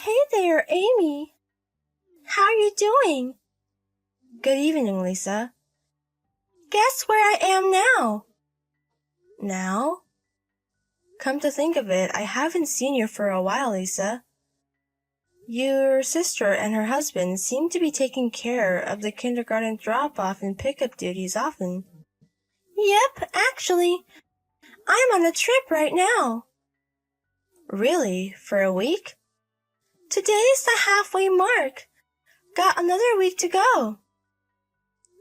Hey there, Amy. How are you doing? Good evening, Lisa. Guess where I am now? Now? Come to think of it, I haven't seen you for a while, Lisa. Your sister and her husband seem to be taking care of the kindergarten drop-off and pickup duties often. Yep, actually, I'm on a trip right now. Really? For a week? Today's the halfway mark. Got another week to go.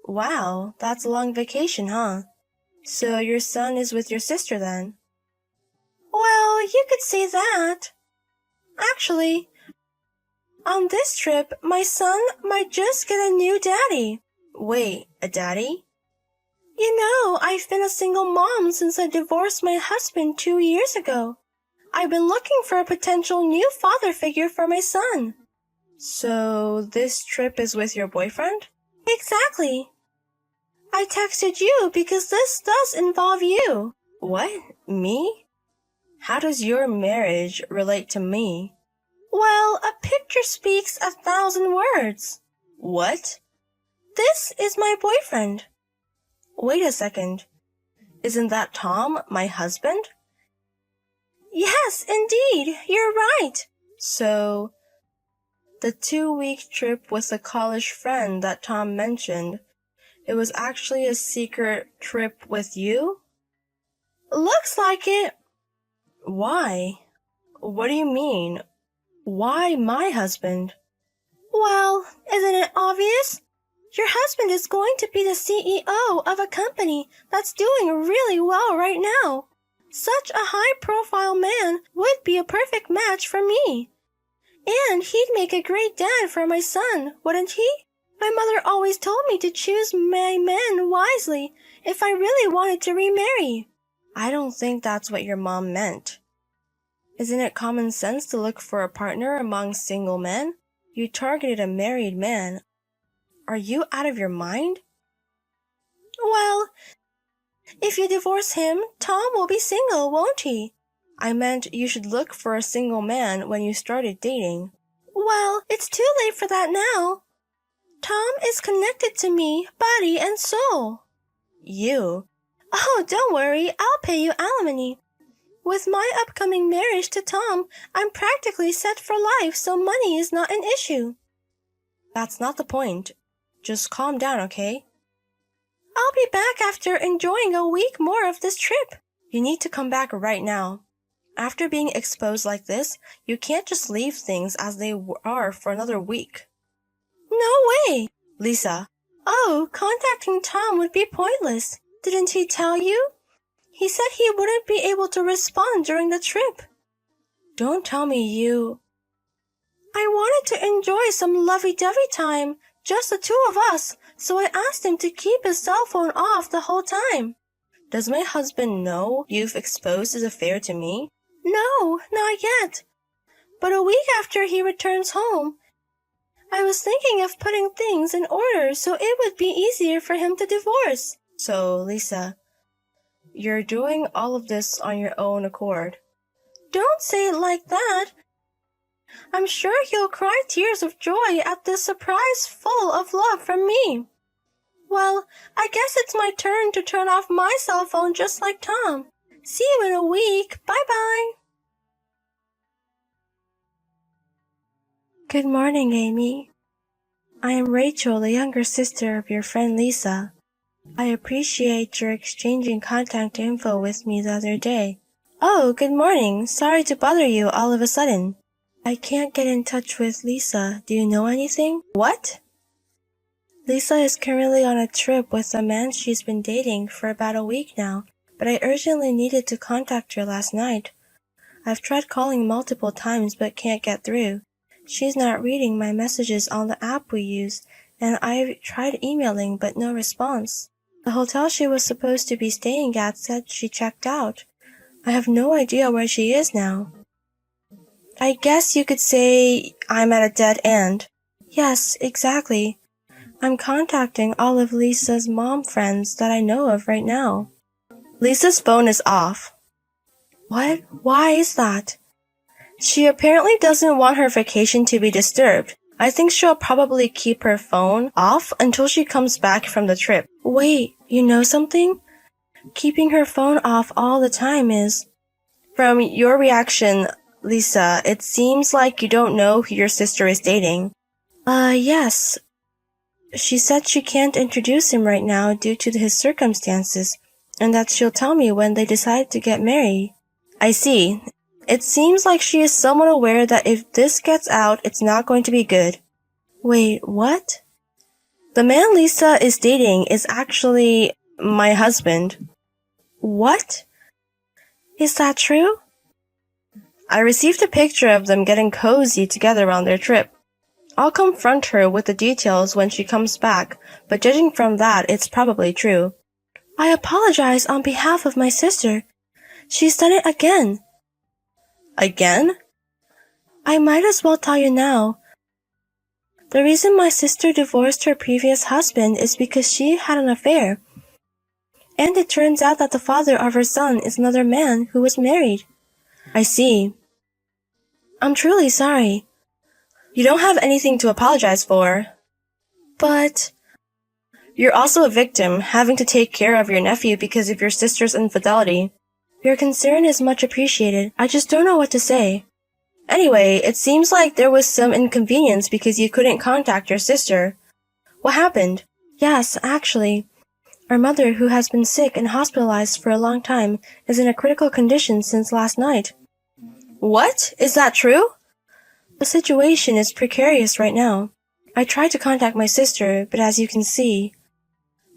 Wow, that's a long vacation, huh? So your son is with your sister then? Well, you could say that. Actually, on this trip, my son might just get a new daddy. Wait, a daddy? You know, I've been a single mom since I divorced my husband 2 years ago. I've been looking for a potential new father figure for my son. So this trip is with your boyfriend? Exactly. I texted you because this does involve you. What? Me? How does your marriage relate to me? Well, a picture speaks 1,000 words. What? This is my boyfriend. Wait a second. Isn't that Tom, my husband? Yes, indeed, you're right. So, the 2-week trip with the college friend that Tom mentioned, it was actually a secret trip with you? Looks like it. Why? What do you mean? Why my husband? Well, isn't it obvious? Your husband is going to be the CEO of a company that's doing really well right now. Such a high-profile man would be a perfect match for me. And he'd make a great dad for my son, wouldn't he? My mother always told me to choose my men wisely if I really wanted to remarry. I don't think that's what your mom meant. Isn't it common sense to look for a partner among single men? You targeted a married man. Are you out of your mind? Well, if you divorce him, Tom will be single, won't he? I meant you should look for a single man when you started dating. Well, it's too late for that now. Tom is connected to me, body and soul. You? Oh, don't worry, I'll pay you alimony. With my upcoming marriage to Tom, I'm practically set for life, so money is not an issue. That's not the point. Just calm down, okay? I'll be back after enjoying a week more of this trip. You need to come back right now. After being exposed like this, you can't just leave things as they are for another week. No way! Lisa. Oh, contacting Tom would be pointless. Didn't he tell you? He said he wouldn't be able to respond during the trip. Don't tell me you... I wanted to enjoy some lovey-dovey time, just the two of us, so I asked him to keep his cell phone off the whole time. Does my husband know you've exposed his affair to me? No, not yet. But a week after he returns home, I was thinking of putting things in order so it would be easier for him to divorce. So, Lisa, you're doing all of this on your own accord. Don't say it like that. I'm sure he'll cry tears of joy at this surprise full of love from me. Well, I guess it's my turn to turn off my cell phone just like Tom. See you in a week. Bye-bye. Good morning, Amy. I am Rachel, the younger sister of your friend Lisa. I appreciate your exchanging contact info with me the other day. Oh, good morning. Sorry to bother you all of a sudden. I can't get in touch with Lisa. Do you know anything? What? Lisa is currently on a trip with a man she's been dating for about a week now, but I urgently needed to contact her last night. I've tried calling multiple times but can't get through. She's not reading my messages on the app we use, and I've tried emailing but no response. The hotel she was supposed to be staying at said she checked out. I have no idea where she is now. I guess you could say I'm at a dead end. Yes, exactly. I'm contacting all of Lisa's mom friends that I know of right now. Lisa's phone is off. What? Why is that? She apparently doesn't want her vacation to be disturbed. I think she'll probably keep her phone off until she comes back from the trip. Wait, you know something? Keeping her phone off all the time is... From your reaction, Lisa, it seems like you don't know who your sister is dating. Yes. She said she can't introduce him right now due to his circumstances, and that she'll tell me when they decide to get married. I see. It seems like she is somewhat aware that if this gets out, it's not going to be good. Wait, what? The man Lisa is dating is actually my husband. What? Is that true? I received a picture of them getting cozy together on their trip. I'll confront her with the details when she comes back, but judging from that, it's probably true. I apologize on behalf of my sister. She's done it again. Again? I might as well tell you now. The reason my sister divorced her previous husband is because she had an affair. And it turns out that the father of her son is another man who was married. I see. I'm truly sorry. You don't have anything to apologize for. But... You're also a victim, having to take care of your nephew because of your sister's infidelity. Your concern is much appreciated. I just don't know what to say. Anyway, it seems like there was some inconvenience because you couldn't contact your sister. What happened? Yes, actually. Our mother, who has been sick and hospitalized for a long time, is in a critical condition since last night. What? Is that true? The situation is precarious right now. I tried to contact my sister, but as you can see...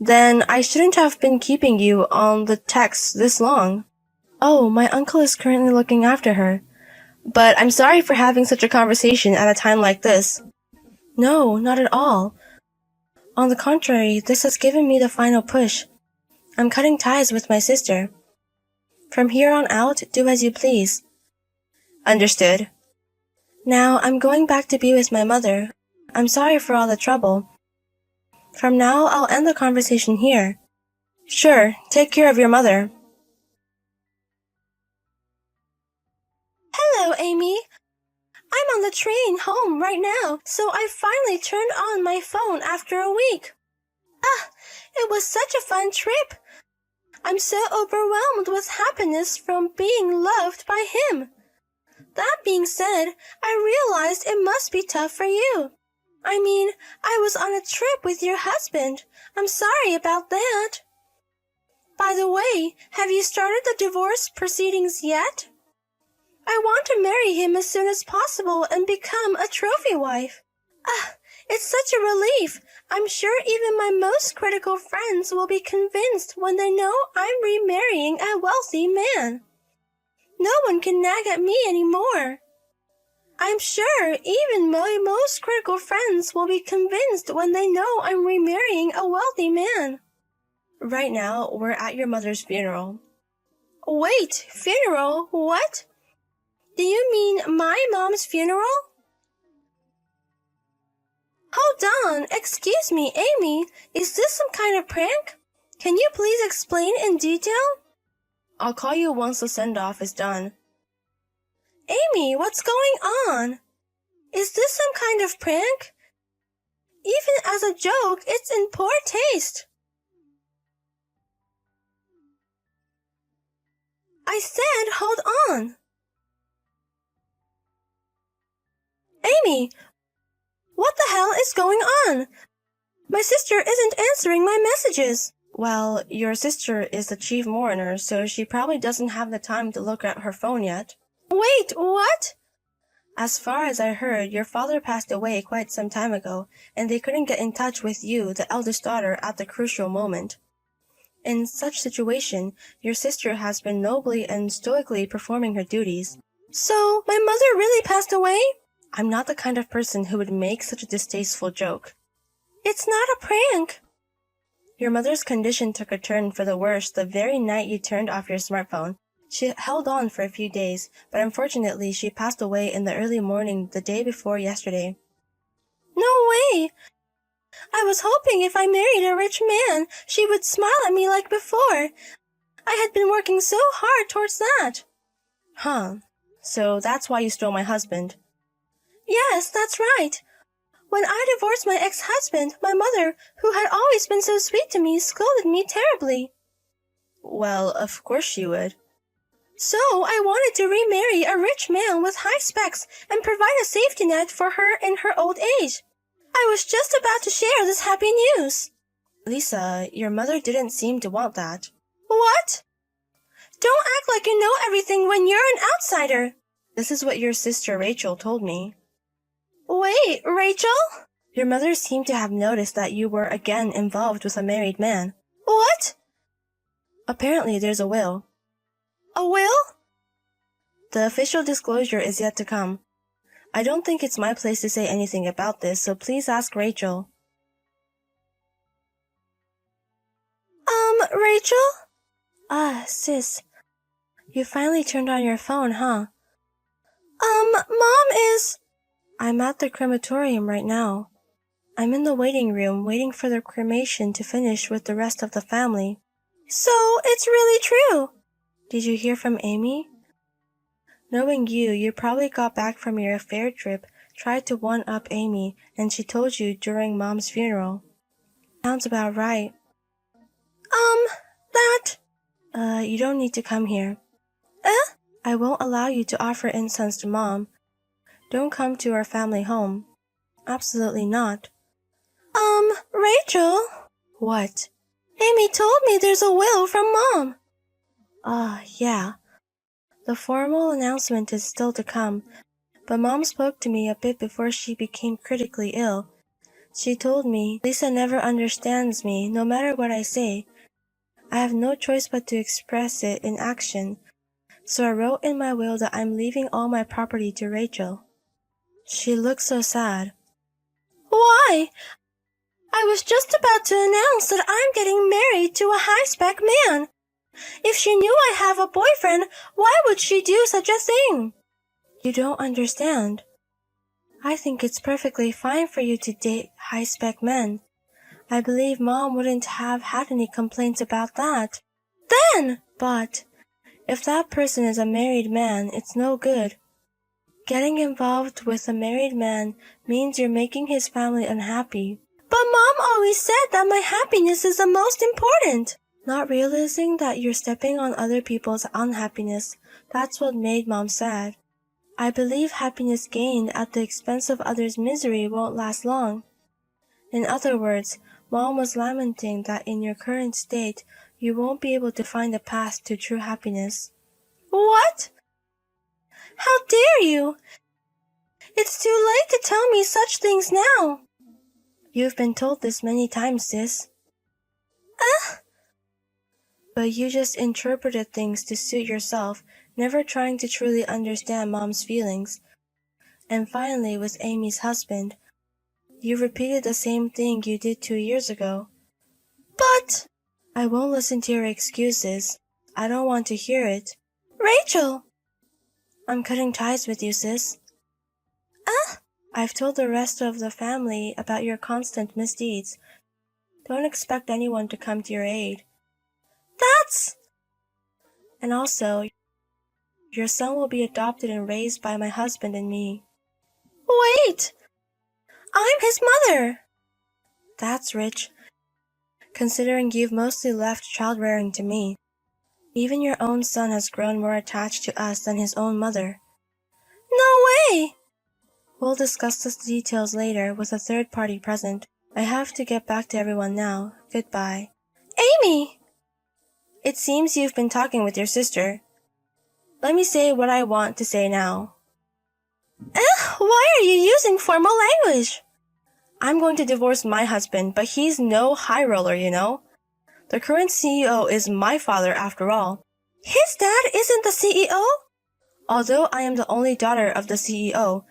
Then I shouldn't have been keeping you on the text this long. Oh, my uncle is currently looking after her. But I'm sorry for having such a conversation at a time like this. No, not at all. On the contrary, this has given me the final push. I'm cutting ties with my sister. From here on out, do as you please. Understood. Now, I'm going back to be with my mother. I'm sorry for all the trouble. From now, I'll end the conversation here. Sure, take care of your mother. Hello, Amy. I'm on the train home right now, so I finally turned on my phone after a week. It was such a fun trip. I'm so overwhelmed with happiness from being loved by him. That being said, I realized it must be tough for you. I mean, I was on a trip with your husband. I'm sorry about that. By the way, have you started the divorce proceedings yet? I want to marry him as soon as possible and become a trophy wife. It's such a relief. I'm sure even my most critical friends will be convinced when they know I'm remarrying a wealthy man. No one can nag at me anymore. I'm sure even my most critical friends will be convinced when they know I'm remarrying a wealthy man. Right now, we're at your mother's funeral. Wait, funeral? What? Do you mean my mom's funeral? Hold on, excuse me, Amy. Is this some kind of prank? Can you please explain in detail? I'll call you once the send-off is done. Amy, what's going on? Is this some kind of prank? Even as a joke, it's in poor taste. I said hold on. Amy, what the hell is going on? My sister isn't answering my messages. Well, your sister is the chief mourner, so she probably doesn't have the time to look at her phone yet. Wait, what? As far as I heard, your father passed away quite some time ago, and they couldn't get in touch with you, the eldest daughter, at the crucial moment. In such situation, your sister has been nobly and stoically performing her duties. So, my mother really passed away? I'm not the kind of person who would make such a distasteful joke. It's not a prank. Your mother's condition took a turn for the worse the very night you turned off your smartphone. She held on for a few days, but unfortunately she passed away in the early morning the day before yesterday. No way! I was hoping if I married a rich man, she would smile at me like before. I had been working so hard towards that. Huh. So that's why you stole my husband. Yes, that's right. When I divorced my ex-husband, my mother, who had always been so sweet to me, scolded me terribly. Well, of course she would. So I wanted to remarry a rich man with high specs and provide a safety net for her in her old age. I was just about to share this happy news. Lisa, your mother didn't seem to want that. What? Don't act like you know everything when you're an outsider. This is what your sister Rachel told me. Wait, Rachel? Your mother seemed to have noticed that you were again involved with a married man. What? Apparently there's a will. A will? The official disclosure is yet to come. I don't think it's my place to say anything about this, so please ask Rachel. Rachel? Ah, sis. You finally turned on your phone, huh? Mom is... I'm at the crematorium right now. I'm in the waiting room waiting for the cremation to finish with the rest of the family. So, it's really true. Did you hear from Amy? Knowing you probably got back from your affair trip, tried to one-up Amy, and she told you during Mom's funeral. Sounds about right. You don't need to come here. I won't allow you to offer incense to Mom. Don't come to our family home. Absolutely not. Rachel? What? Amy told me there's a will from Mom. Yeah. The formal announcement is still to come, but Mom spoke to me a bit before she became critically ill. She told me, Lisa never understands me, no matter what I say. I have no choice but to express it in action. So I wrote in my will that I'm leaving all my property to Rachel. She looked so sad. Why? I was just about to announce that I'm getting married to a high-spec man. If she knew I have a boyfriend, why would she do such a thing? You don't understand. I think it's perfectly fine for you to date high-spec men. I believe Mom wouldn't have had any complaints about that. But if that person is a married man, it's no good. Getting involved with a married man means you're making his family unhappy. But Mom always said that my happiness is the most important. Not realizing that you're stepping on other people's unhappiness, that's what made Mom sad. I believe happiness gained at the expense of others' misery won't last long. In other words, Mom was lamenting that in your current state, you won't be able to find a path to true happiness. What? How dare you? It's too late to tell me such things now. You've been told this many times, sis. But you just interpreted things to suit yourself, never trying to truly understand Mom's feelings. And finally, with Amy's husband, you repeated the same thing you did 2 years ago. But... I won't listen to your excuses. I don't want to hear it. Rachel! I'm cutting ties with you, sis. I've told the rest of the family about your constant misdeeds. Don't expect anyone to come to your aid. That's... And also, your son will be adopted and raised by my husband and me. Wait! I'm his mother! That's rich, considering you've mostly left child-rearing to me. Even your own son has grown more attached to us than his own mother. No way! We'll discuss the details later with a third party present. I have to get back to everyone now. Goodbye. Amy! It seems you've been talking with your sister. Let me say what I want to say now. Why are you using formal language? I'm going to divorce my husband, but he's no high roller, you know. The current CEO is my father after all. His dad isn't the CEO? Although I am the only daughter of the CEO,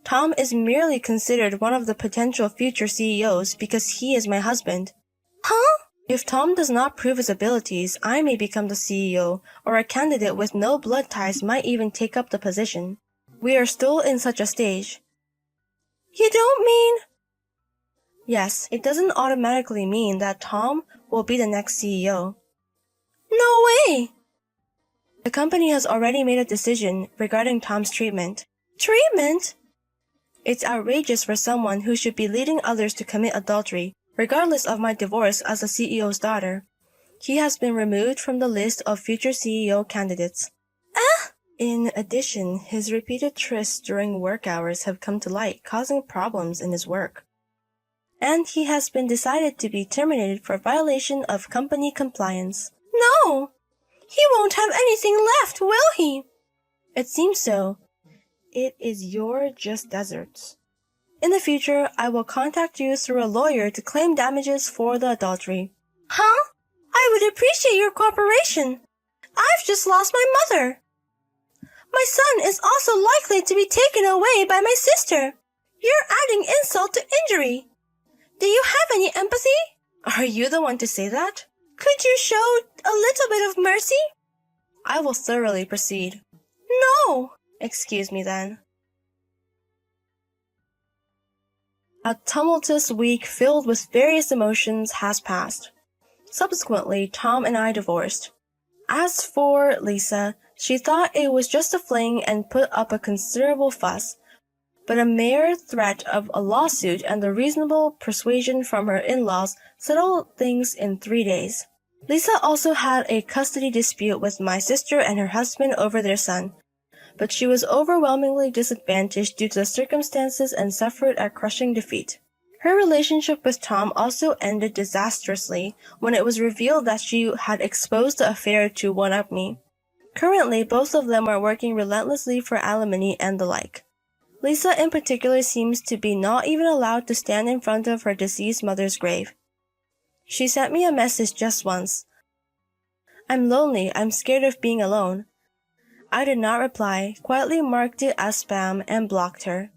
Tom is merely considered one of the potential future CEOs because he is my husband. Huh? If Tom does not prove his abilities, I may become the CEO, or a candidate with no blood ties might even take up the position. We are still in such a stage. You don't mean... Yes, it doesn't automatically mean that Tom will be the next CEO. No way! The company has already made a decision regarding Tom's treatment. Treatment? It's outrageous for someone who should be leading others to commit adultery, regardless of my divorce as the CEO's daughter. He has been removed from the list of future CEO candidates. In addition, his repeated trysts during work hours have come to light, causing problems in his work. And he has been decided to be terminated for violation of company compliance. No! He won't have anything left, will he? It seems so. It is your just desserts. In the future, I will contact you through a lawyer to claim damages for the adultery. Huh? I would appreciate your cooperation. I've just lost my mother. My son is also likely to be taken away by my sister. You're adding insult to injury. Do you have any empathy? Are you the one to say that? Could you show a little bit of mercy? I will thoroughly proceed. No! Excuse me then. A tumultuous week filled with various emotions has passed. Subsequently, Tom and I divorced. As for Lisa, she thought it was just a fling and put up a considerable fuss, but a mere threat of a lawsuit and the reasonable persuasion from her in-laws settled things in 3 days. Lisa also had a custody dispute with my sister and her husband over their son, but she was overwhelmingly disadvantaged due to the circumstances and suffered a crushing defeat. Her relationship with Tom also ended disastrously when it was revealed that she had exposed the affair to one-up me. Currently, both of them are working relentlessly for alimony and the like. Lisa in particular seems to be not even allowed to stand in front of her deceased mother's grave. She sent me a message just once. I'm lonely, I'm scared of being alone. I did not reply, quietly marked it as spam, and blocked her.